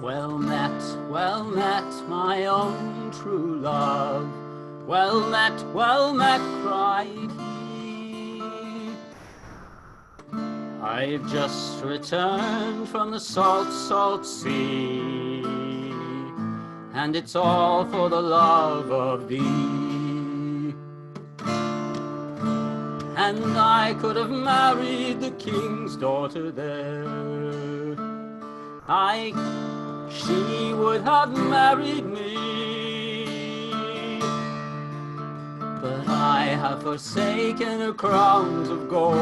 well met, my own true love. Well met, cried he. I've just returned from the salt, salt sea, and it's all for the love of thee. And I could have married the king's daughter there. She would have married me, but I have forsaken her crowns of gold,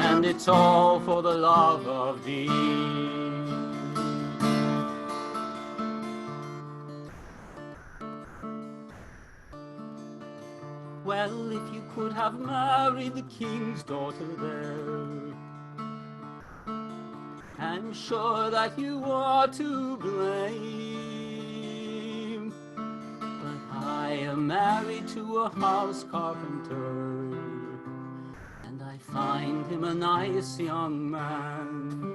and it's all for the love of thee. Well, if you could have married the king's daughter there, I'm sure that you are to blame. But I am married to a house carpenter, and I find him a nice young man.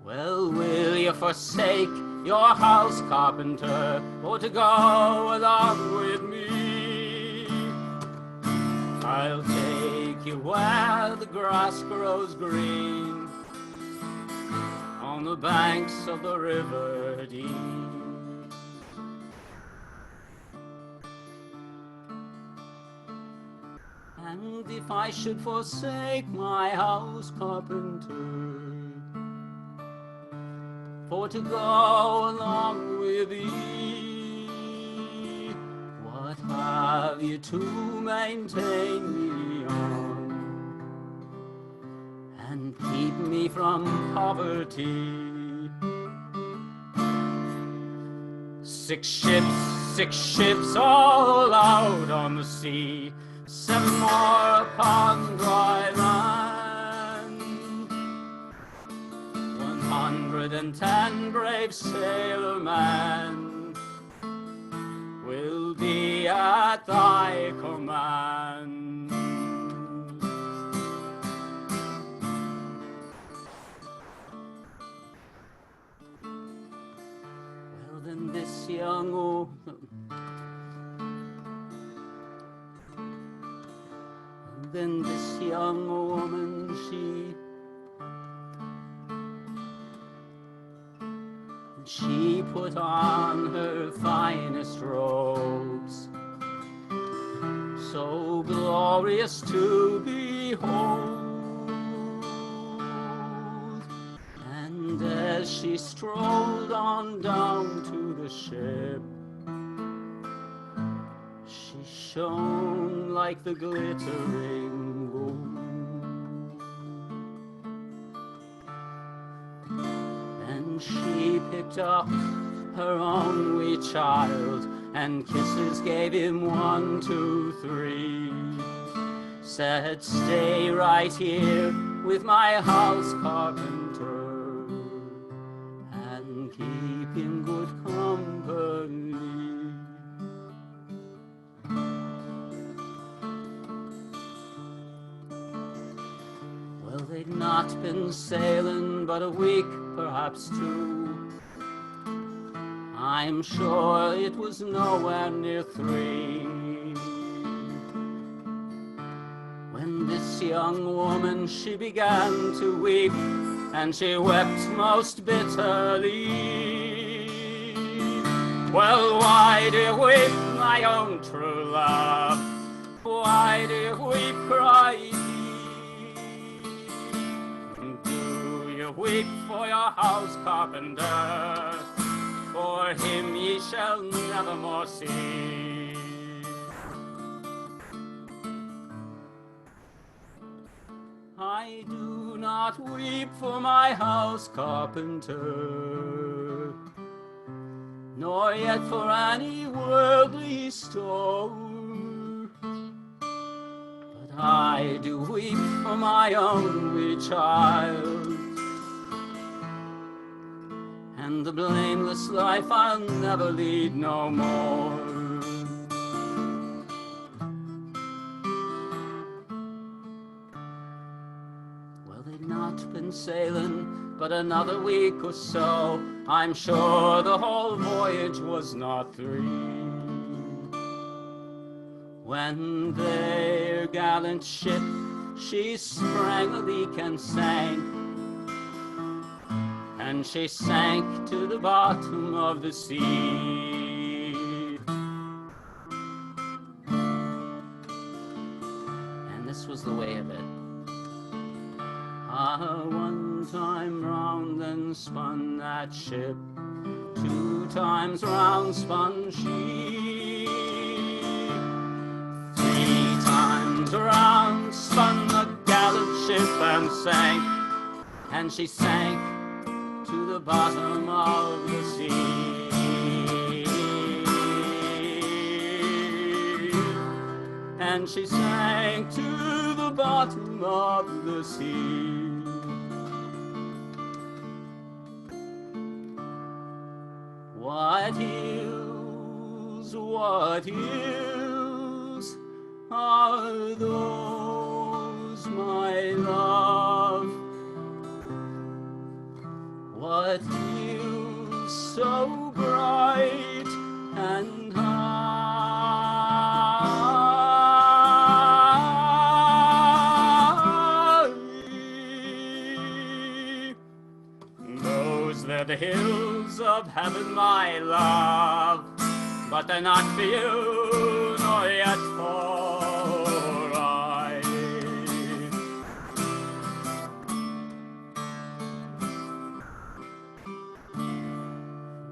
Well, will you forsake your house carpenter for to go along with me? I'll take you where the grass grows green, on the banks of the river Dee. And if I should forsake my house carpenter for to go along with thee, what have you to maintain me on and keep me from poverty? 6 ships all out on the sea, 7 more upon dry land. 110 brave sailormen will be at thy command. Well, then this young woman, she put on her finest robes, so glorious to behold. And as she strolled on down to the ship, she shone like the glittering gold. And she picked up her own wee child, and kisses gave him 1, 2, 3. Said, stay right here with my house carpenter, and keep him good company. Well, they'd not been sailing but a week, perhaps 2. I'm sure it was nowhere near 3, when this young woman, she began to weep, and she wept most bitterly. Well, why do you weep, my own true love? Why do you weep, cried he? Do you weep for your house carpenter? For him ye shall never more see. I do not weep for my house carpenter, nor yet for any worldly store, but I do weep for my only child, and the blameless life I'll never lead no more. they'd not been sailing but another week or so. I'm sure the whole voyage was not 3, when their gallant ship, she sprang a leak and sank, and she sank to the bottom of the sea. And this was the way of it. One time round and spun that ship, 2 times round spun she, 3 times round spun the gallant ship and sank, and she sank to the bottom of the sea. And she sank to the bottom of the sea. What hills are those, my love? What hills so bright and high? Those they're the hills of heaven, my love, but they're not for you, nor yet for I.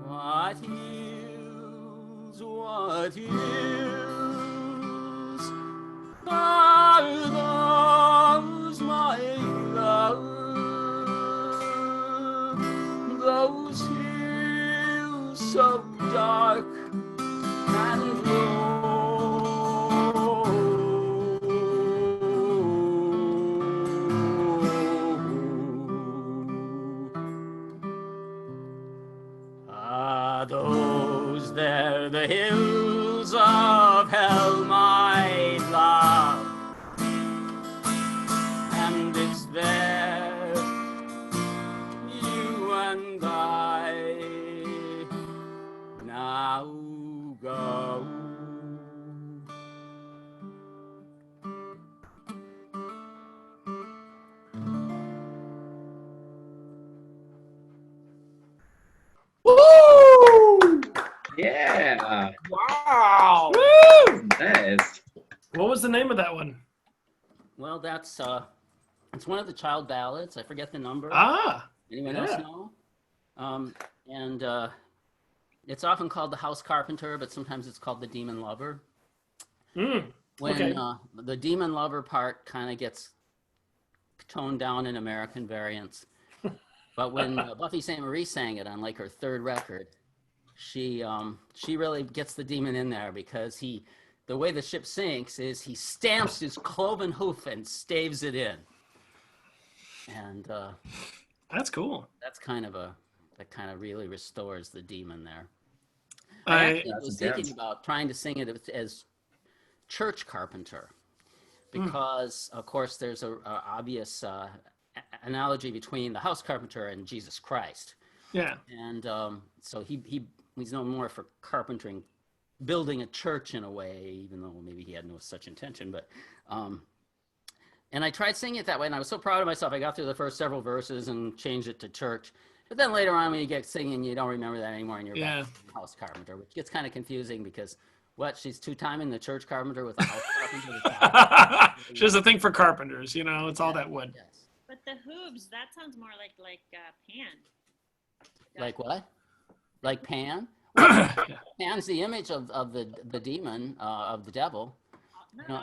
What hills are those, my love? Those hills so dark and low. Those they're the hills of hell, my love, and it's there you and I now go. Woo! Yeah. Wow. Woo! Nice. What was the name of that one? Well, that's it's one of the child ballads. I forget the number. Anyone else know? And it's often called the House Carpenter, but sometimes it's called the Demon Lover. When the Demon Lover part kind of gets toned down in American variants. But when Buffy St. Marie sang it on like her 3rd record, she really gets the demon in there, because the way the ship sinks is he stamps his cloven hoof and staves it in. And that's cool. That kind of really restores the demon there. I was thinking about trying to sing it as church carpenter, because of course there's a obvious analogy between the house carpenter and Jesus Christ. Yeah. And so he's known more for carpentering, building a church in a way, even though maybe he had no such intention. But and I tried singing it that way, and I was so proud of myself. I got through the first several verses and changed it to church. But then later on, when you get singing, you don't remember that anymore, and you're back to house carpenter, which gets kind of confusing, because she's 2-timing the church carpenter with the house carpenter? She has a thing for carpenters, it's all that wood. Yes. But the hooves, that sounds more like Pan. Like what? Like Pan? Well, Pan's the image of the demon, of the devil.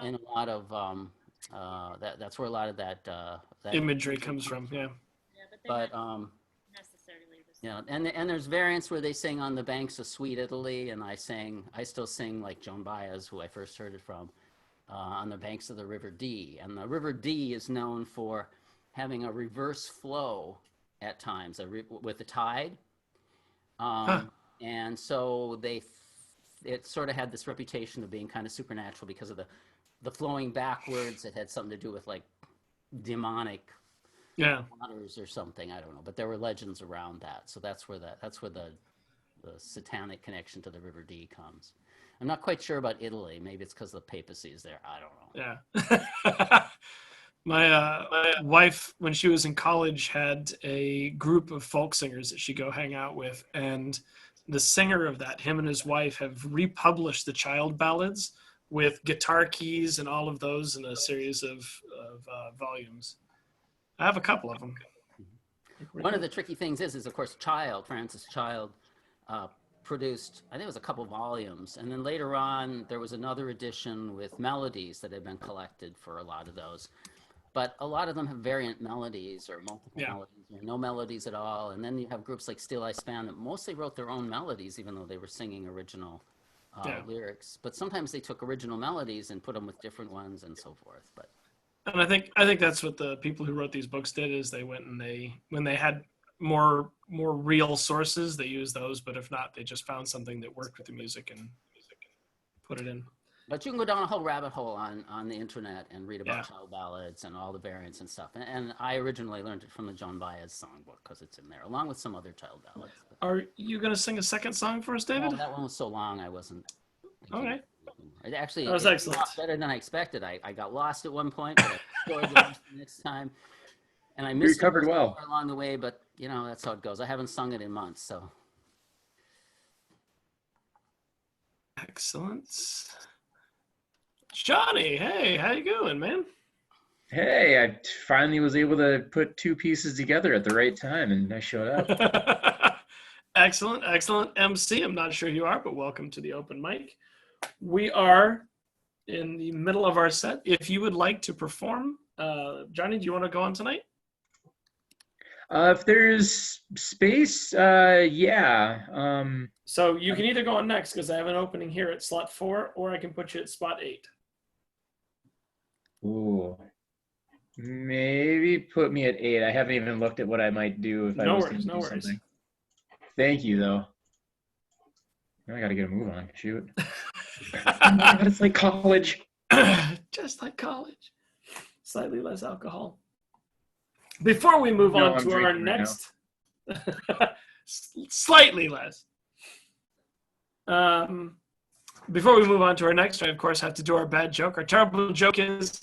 In a lot of that's where a lot of that imagery comes from. Yeah. But necessarily the same. And there's variants where they sing on the banks of sweet Italy, and I still sing like Joan Baez, who I first heard it from, on the banks of the River Dee. And the River Dee is known for having a reverse flow at times with the tide. And so it sort of had this reputation of being kind of supernatural because of the flowing backwards. It had something to do with like demonic Yeah. waters or something. I don't know, but there were legends around that. So that's where the satanic connection to the River Dee comes. I'm not quite sure about Italy. Maybe it's because the papacy is there. I don't know. Yeah. My wife, when she was in college, had a group of folk singers that she'd go hang out with. And the singer of that, him and his wife, have republished the child ballads with guitar keys and all of those in a series of volumes. I have a couple of them. One of the tricky things is of course, Francis Child, produced, I think it was a couple volumes, and then later on there was another edition with melodies that had been collected for a lot of those. But a lot of them have variant melodies or multiple melodies or no melodies at all. And then you have groups like Still I Span that mostly wrote their own melodies, even though they were singing original lyrics. But sometimes they took original melodies and put them with different ones and so forth. But and I think that's what the people who wrote these books did, is they went and when they had more real sources, they used those. But if not, they just found something that worked with the music and put it in. But you can go down a whole rabbit hole on the internet and read about child ballads and all the variants and stuff. And I originally learned it from the Joan Baez songbook because it's in there, along with some other child ballads. Are you going to sing a second song for us, David? Well, that one was so long I wasn't. Okay. It actually that was excellent. Better than I expected. I got lost at one point, but I scored the next time. And I missed recovered well along the way, but you know, that's how it goes. I haven't sung it in months, so. Excellent. Johnny, hey, how you going, man? Hey, I finally was able to put two pieces together at the right time, and I showed up. Excellent, MC. I'm not sure who you are, but welcome to the open mic. We are in the middle of our set. If you would like to perform, Johnny, do you want to go on tonight? If there's space, yeah. So you can either go on next because I have an opening here at slot 4, or I can put you at spot 8. Ooh. Maybe put me at 8. I haven't even looked at what I might do if I was to do something. Thank you, though. Now I got to get a move on. Shoot. Oh my God, it's like college. Just like college. Slightly less alcohol. Before we move on to our next... Slightly less. Before we move on to our next, I, of course, have to do our bad joke. Our terrible joke is,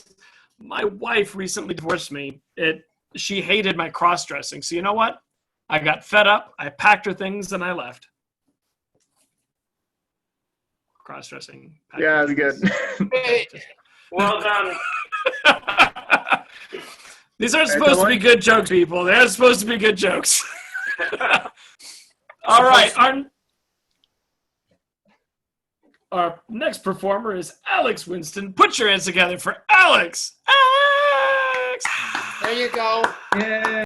my wife recently divorced me. She hated my cross-dressing. So you know what? I got fed up. I packed her things, and I left. Cross-dressing. Yeah, that's good. Hey, well done. These aren't supposed to be good jokes, people. They're supposed to be good jokes. All right. Our next performer is Alex Winston. Put your hands together for Alex. Alex! There you go. Yeah.